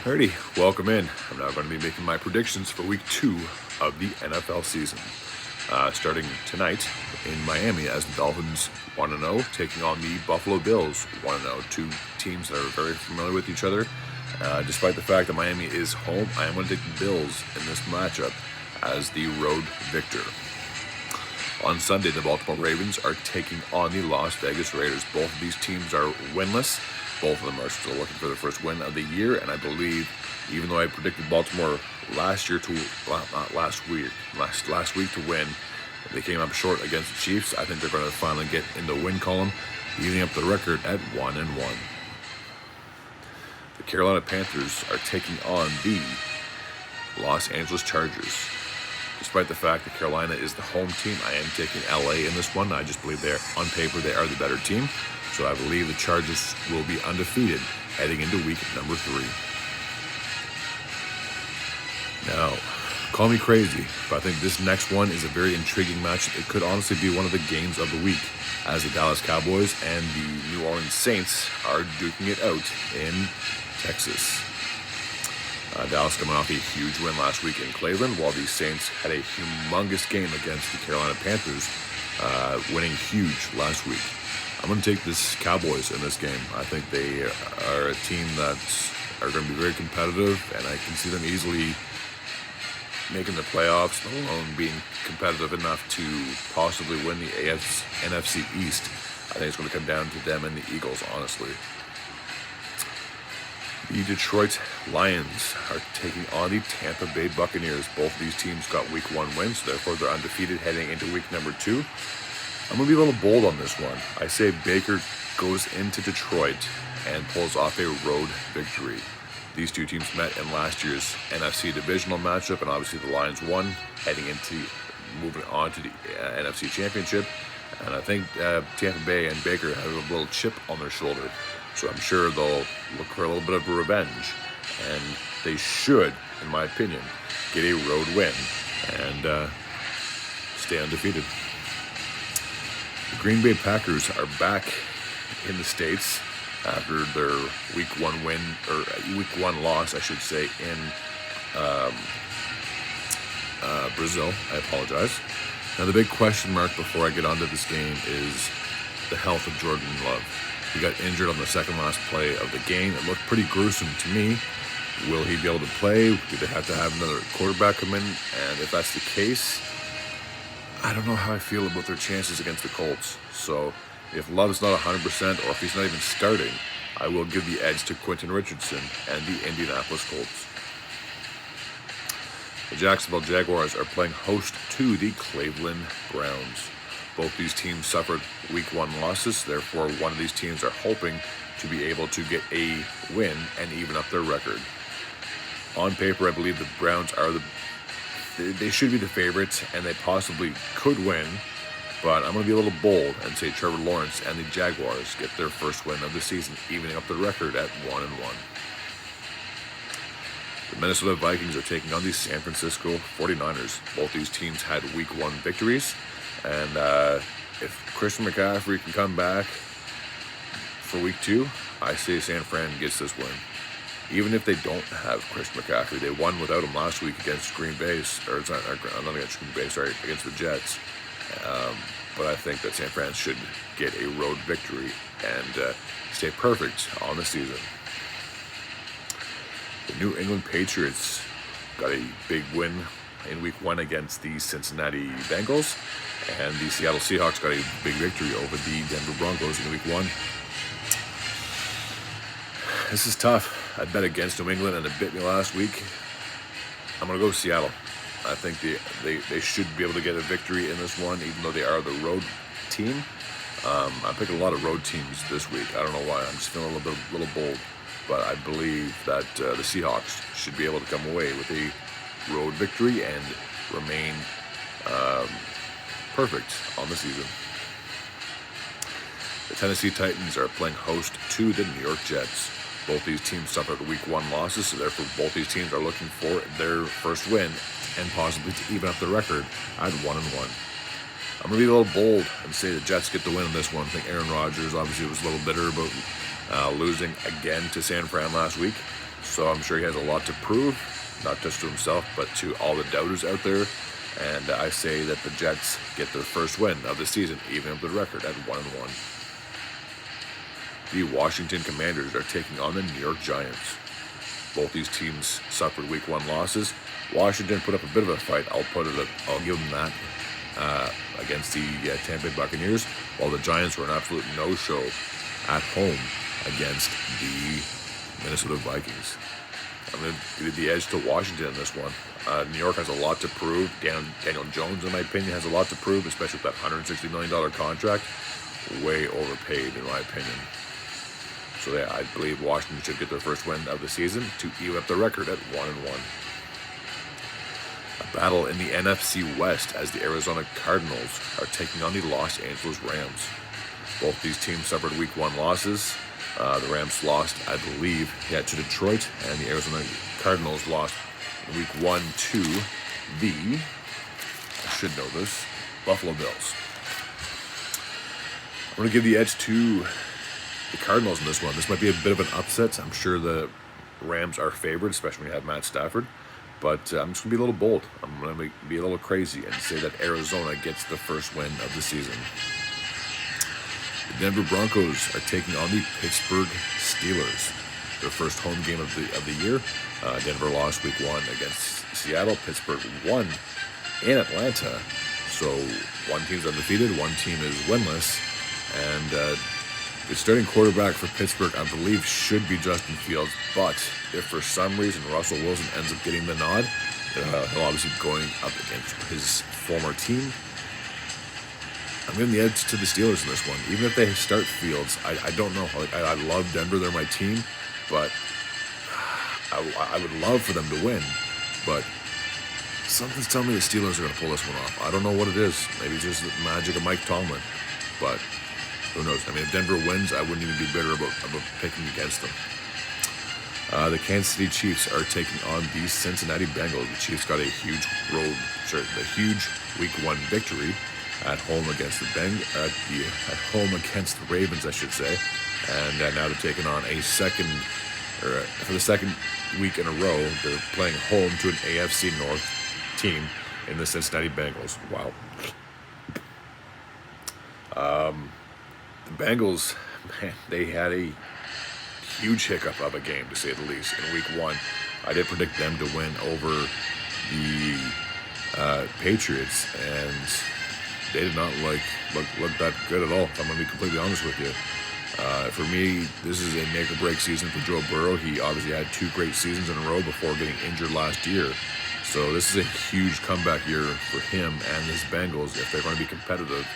Alrighty, welcome in. I'm now going to be making my predictions for week 2 of the NFL season. Starting tonight in Miami as the Dolphins 1-0, taking on the Buffalo Bills 1-0. Two teams that are very familiar with each other. Despite the fact that Miami is home, I am going to take the Bills in this matchup as the road victor. On Sunday, the Baltimore Ravens are taking on the Las Vegas Raiders. Both of these teams are winless. Both of them are still looking for their first win of the year, and I believe, even though I predicted Baltimore last week to win, they came up short against the Chiefs. I think they're going to finally get in the win column, evening up the record at 1-1. The Carolina Panthers are taking on the Los Angeles Chargers. Despite the fact that Carolina is the home team, I am taking LA in this one. I just believe on paper they are the better team. So I believe the Chargers will be undefeated heading into week number 3. Now, call me crazy, but I think this next one is a very intriguing match. It could honestly be one of the games of the week, as the Dallas Cowboys and the New Orleans Saints are duking it out in Texas. Dallas coming off a huge win last week in Cleveland, while the Saints had a humongous game against the Carolina Panthers, winning huge last week. I'm going to take this Cowboys in this game. I think they are a team that are going to be very competitive, and I can see them easily making the playoffs, let alone being competitive enough to possibly win the NFC East. I think it's going to come down to them and the Eagles, honestly. The Detroit Lions are taking on the Tampa Bay Buccaneers. Both of these teams got week 1 wins, so therefore they're undefeated heading into week number 2. I'm going to be a little bold on this one. I say Baker goes into Detroit and pulls off a road victory. These two teams met in last year's NFC divisional matchup, and obviously the Lions won, moving on to the NFC Championship. And I think Tampa Bay and Baker have a little chip on their shoulder. So I'm sure they'll look for a little bit of a revenge. And they should, in my opinion, get a road win and stay undefeated. The Green Bay Packers are back in the States after their week 1 win, or week 1 loss, I should say, in Brazil. I apologize. Now, the big question mark before I get onto this game is the health of Jordan Love. He got injured on the second last play of the game. It looked pretty gruesome to me. Will he be able to play? Do they have to have another quarterback come in? And if that's the case, I don't know how I feel about their chances against the Colts. So if Love's not 100%, or if he's not even starting, I will give the edge to Quentin Richardson and the Indianapolis Colts. The Jacksonville Jaguars are playing host to the Cleveland Browns. Both these teams suffered week 1 losses, therefore one of these teams are hoping to be able to get a win and even up their record. On paper, I believe the Browns are they should be the favorites, and they possibly could win, but I'm going to be a little bold and say Trevor Lawrence and the Jaguars get their first win of the season, evening up the record at 1-1. The Minnesota Vikings are taking on the San Francisco 49ers. Both these teams had week 1 victories, and if Christian McCaffrey can come back for week 2, I say San Fran gets this win. Even if they don't have Christian McCaffrey, they won without him last week against Green Bay, or it's not against Green Bay, sorry, against the Jets. But I think that San Fran should get a road victory and stay perfect on the season. The New England Patriots got a big win in week 1 against the Cincinnati Bengals, and the Seattle Seahawks got a big victory over the Denver Broncos in week 1. This is tough. I bet against New England and it bit me last week. I'm going to go Seattle. I think they should be able to get a victory in this one, even though they are the road team. I'm picking a lot of road teams this week. I don't know why. I'm just feeling a little bold. But I believe that the Seahawks should be able to come away with a road victory and remain perfect on the season. The Tennessee Titans are playing host to the New York Jets. Both these teams suffered week 1 losses, so therefore both these teams are looking for their first win and possibly to even up the record at 1-1. I'm going to be a little bold and say the Jets get the win in this one. I think Aaron Rodgers obviously was a little bitter about losing again to San Fran last week. So I'm sure he has a lot to prove, not just to himself, but to all the doubters out there. And I say that the Jets get their first win of the season, even up the record at 1-1. The Washington Commanders are taking on the New York Giants. Both these teams suffered Week 1 losses. Washington put up a bit of a fight. I'll give them that against the Tampa Bay Buccaneers, while the Giants were an absolute no-show at home against the Minnesota Vikings. I'm going to give the edge to Washington in this one. New York has a lot to prove. Daniel Jones, in my opinion, has a lot to prove, especially with that $160 million contract. Way overpaid, in my opinion. So yeah, I believe Washington should get their first win of the season to even up the record at 1-1. A battle in the NFC West as the Arizona Cardinals are taking on the Los Angeles Rams. Both these teams suffered Week 1 losses. The Rams lost, I believe, to Detroit, and the Arizona Cardinals lost in Week 1 to the, I should know this, Buffalo Bills. I'm going to give the edge to the Cardinals in this one. This might be a bit of an upset. I'm sure the Rams are favored, especially when you have Matt Stafford. But I'm just going to be a little bold. I'm going to be a little crazy and say that Arizona gets the first win of the season. The Denver Broncos are taking on the Pittsburgh Steelers. Their first home game of the year. Denver lost Week 1 against Seattle. Pittsburgh won in Atlanta. So one team's undefeated, one team is winless. And the starting quarterback for Pittsburgh, I believe, should be Justin Fields. But if for some reason Russell Wilson ends up getting the nod, he'll obviously going up against his former team. I'm giving the edge to the Steelers in this one. Even if they start Fields, I don't know. I love Denver. They're my team. But I would love for them to win. But something's telling me the Steelers are going to pull this one off. I don't know what it is. Maybe it's just the magic of Mike Tomlin. But who knows? I mean, if Denver wins, I wouldn't even be bitter about picking against them. The Kansas City Chiefs are taking on the Cincinnati Bengals. The Chiefs got a huge huge Week 1 victory at home against at home against the Ravens, I should say. And now they're taking on for the second week in a row, they're playing home to an AFC North team in the Cincinnati Bengals. Wow. The Bengals, man, they had a huge hiccup of a game, to say the least, in Week 1. I did predict them to win over the Patriots, and they did not look that good at all, if I'm going to be completely honest with you. For me, this is a make-or-break season for Joe Burrow. He obviously had 2 great seasons in a row before getting injured last year. So this is a huge comeback year for him and his Bengals if they're going to be competitive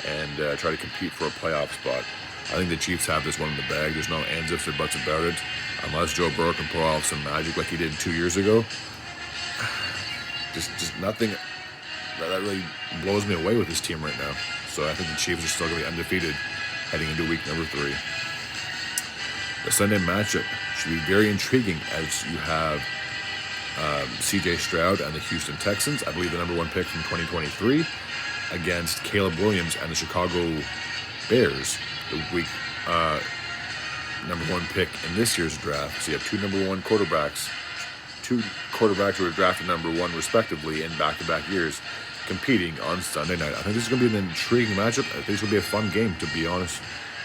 and try to compete for a playoff spot. I think the Chiefs have this one in the bag. There's no ands, ifs, or buts about it. Unless Joe Burrow can pull off some magic like he did 2 years ago. Just nothing that really blows me away with this team right now. So I think the Chiefs are still going to be undefeated heading into week number 3. The Sunday matchup should be very intriguing as you have C.J. Stroud and the Houston Texans, I believe the number 1 pick from 2023, against Caleb Williams and the Chicago Bears, the week number 1 pick in this year's draft. So you have 2 number 1 quarterbacks, 2 quarterbacks who were drafted number 1 respectively in back-to-back years, competing on Sunday night. I think this is going to be an intriguing matchup. I think it's going to be a fun game, to be honest.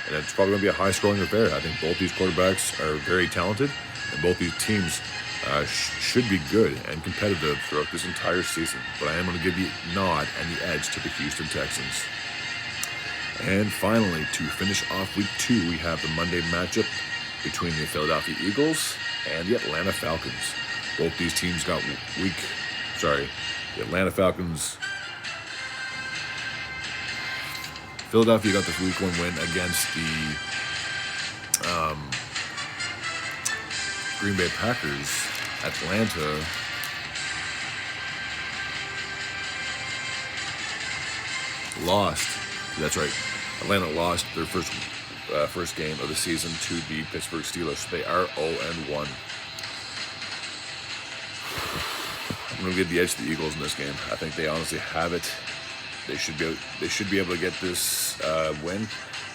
And it's probably going to be a high-scoring affair. I think both these quarterbacks are very talented, and both these teams should be good and competitive throughout this entire season. But I am going to give the nod and the edge to the Houston Texans. And finally, to finish off week 2, we have the Monday matchup between the Philadelphia Eagles and the Atlanta Falcons. Both these teams got the Atlanta Falcons. Philadelphia got the week 1 win against the Green Bay Packers. Atlanta lost. That's right. Atlanta lost their first game of the season to the Pittsburgh Steelers. They are 0-1. I'm going to give the edge to the Eagles in this game. I think they honestly have it. They should be able to get this win.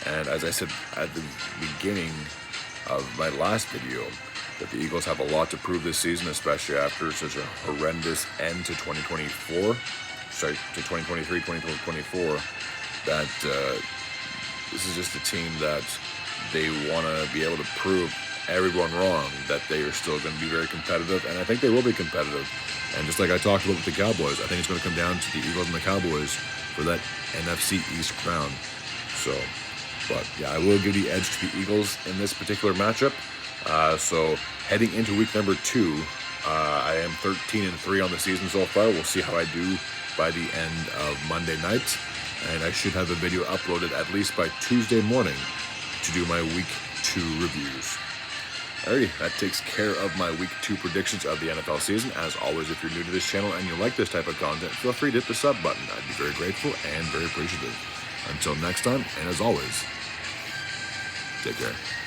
And as I said at the beginning of my last video, that the Eagles have a lot to prove this season, especially after such a horrendous end to 2024, sorry, to 2023, 2024, that this is just a team that they want to be able to prove everyone wrong, that they are still going to be very competitive, and I think they will be competitive. And just like I talked about with the Cowboys, I think it's going to come down to the Eagles and the Cowboys for that NFC East crown. So, but yeah, I will give the edge to the Eagles in this particular matchup. So heading into week number 2, I am 13-3 on the season so far. We'll see how I do by the end of Monday night, and I should have a video uploaded at least by Tuesday morning to do my week 2 reviews. Alrighty, that takes care of my week 2 predictions of the NFL season. As always, if you're new to this channel and you like this type of content, feel free to hit the sub button. I'd be very grateful and very appreciative. Until next time, and as always, take care.